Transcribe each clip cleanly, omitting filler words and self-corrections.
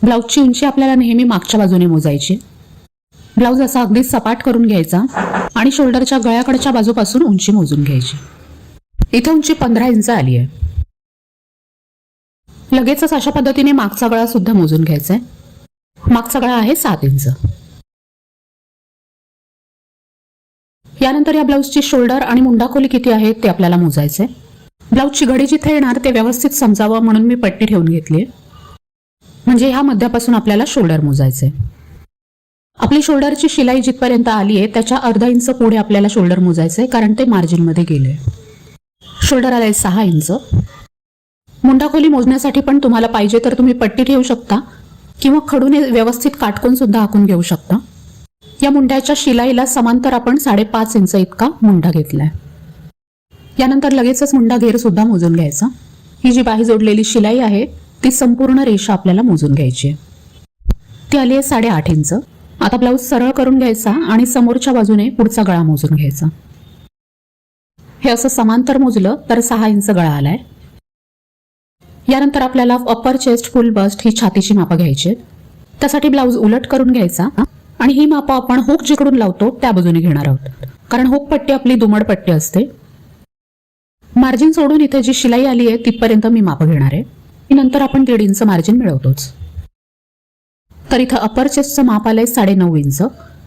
ब्लाऊजची उंची आपल्याला नेहमी मागच्या बाजूने मोजायची। ब्लाऊज असा अगदी सपाट करून घ्यायचा आणि शोल्डरच्या गळ्याकडच्या बाजूपासून उंची मोजून घ्यायची। इथे उंची 15 इंच आली आहे। लगेचच अशा पद्धतीने मागचा गळा सुद्धा मोजून घ्यायचा आहे। मागचा गळा आहे 7 इंच। यानंतर या ब्लाऊजची शोल्डर आणि मुंडा खोली किती आहे ते आपल्याला मोजायचे। ब्लाऊजची घडी जिथे येणार ते व्यवस्थित समजावं म्हणून मी पट्टी ठेवून घेतली, म्हणजे ह्या मध्यापासून आपल्याला शोल्डर मोजायचे। आपली शोल्डरची शिलाई जिथपर्यंत आली आहे त्याच्या अर्धा इंच पुढे आपल्याला शोल्डर मोजायचे, कारण ते मार्जिन मध्ये गेले। शोल्डर आलाय 6 इंच। मुंडा खोली मोजण्यासाठी पण तुम्हाला पाहिजे तर तुम्ही पट्टी ठेवू शकता किंवा खडूने व्यवस्थित काटकोन सुद्धा आखून घेऊ शकता। या मुंड्याच्या शिलाईला समांतर आपण 5.5 इंच इतका मुंडा घेतलाय। यानंतर लगेचच मुंडा घेर सुद्धा मोजून घ्यायचा। ही जी बाही जोडलेली शिलाई आहे ती संपूर्ण रेषा आपल्याला मोजून घ्यायची आहे। ती आली आहे 8.5 इंच। आता ब्लाऊज सरळ करून घ्यायचा आणि समोरच्या बाजूने पुढचा गळा मोजून घ्यायचा। हे असं समांतर मोजलं तर 6 इंच गळा आलाय। यानंतर आपल्याला अप्पर चेस्ट, फुल बस्ट ही छातीची मापं घ्यायची। त्यासाठी ब्लाऊज उलट करून घ्यायचा आणि ही मापं आपण हुक जिकडून लावतो त्या बाजूने घेणार आहोत, कारण हुक पट्टी आपली दुमड पट्टी असते। मार्जिन सोडून इथे जी शिलाई आली आहे तिथपर्यंत मी मापं घेणार आहे। नंतर आपण 1.5 इंच मार्जिन मिळवतोच। तर इथं अप्पर चेस्टचं माप आलंय 9.5 इंच।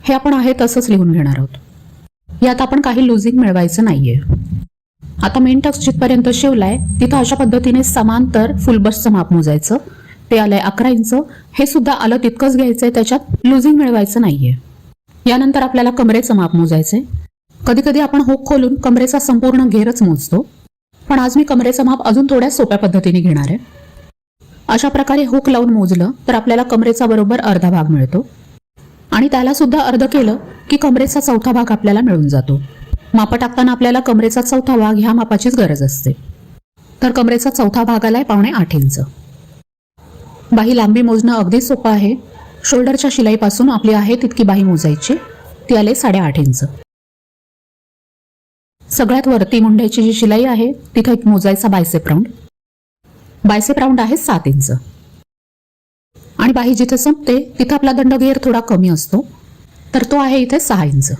हे आपण आहे तसंच लिहून घेणार आहोत। यात आपण काही लुजिंग मिळवायचं नाहीये। आता मेन टक्स जिथपर्यंत शिवलाय तिथं अशा पद्धतीने समांतर फुल बस्टचं माप मोजायचं। ते आलंय 11 इंच। हे सुद्धा आलं तितकंच घ्यायचंय, त्याच्यात लुजिंग मिळवायचं नाहीये। यानंतर आपल्याला कमरेचं माप मोजायचंय। कधी कधी आपण हुक खोलून कमरेचा संपूर्ण घेरच मोजतो, पण आज मी कमरेचं माप अजून थोड्या सोप्या पद्धतीने घेणार आहे। अशा प्रकारे हुक लावून मोजलं तर आपल्याला कमरेचा बरोबर अर्धा भाग मिळतो आणि त्याला सुद्धा अर्ध केलं की कमरेचा चौथा भाग आपल्याला मिळून जातो। मापं टाकताना आपल्याला कमरेचा चौथा भाग ह्या मापाचीच गरज असते। तर कमरेचा चौथा भाग आलाय 7.5 इंच। बाही लांबी मोजणं अगदी सोपं आहे। शोल्डरच्या शिलाईपासून आपली आहे तितकी बाही मोजायची। ती आले 8.5 इंच। सगळ्यात वरती मुंड्याची जी शिलाई आहे तिथे एक मोजायचा बायसेप राऊंड। बायसेप राऊंड आहे 7 इंच आणि बाही जिथे संपते तिथे आपला दंडघेर थोडा कमी असतो, तर तो आहे इथे 6 इंच।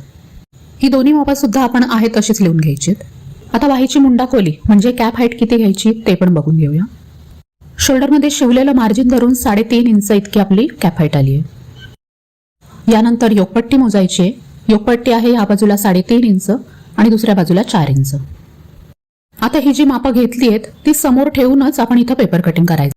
ही दोन्ही मापं सुद्धा आपण आहे तशीच लिहून घ्यायची। आता बाहीची मुंडा खोली म्हणजे कॅप हाईट किती घ्यायची ते पण बघून घेऊया। शोल्डरमध्ये शिवलेलं मार्जिन धरून 3.5 इंच इतकी आपली कॅप हाईट आली आहे। यानंतर योकपट्टी मोजायची आहे। योकपट्टी आहे या बाजूला 3.5 इंच आणि दुसऱ्या बाजूला 4 इंच। आता ही जी मापं घेतली आहेत ती समोर ठेवूनच आपण इथं पेपर कटिंग करायचं।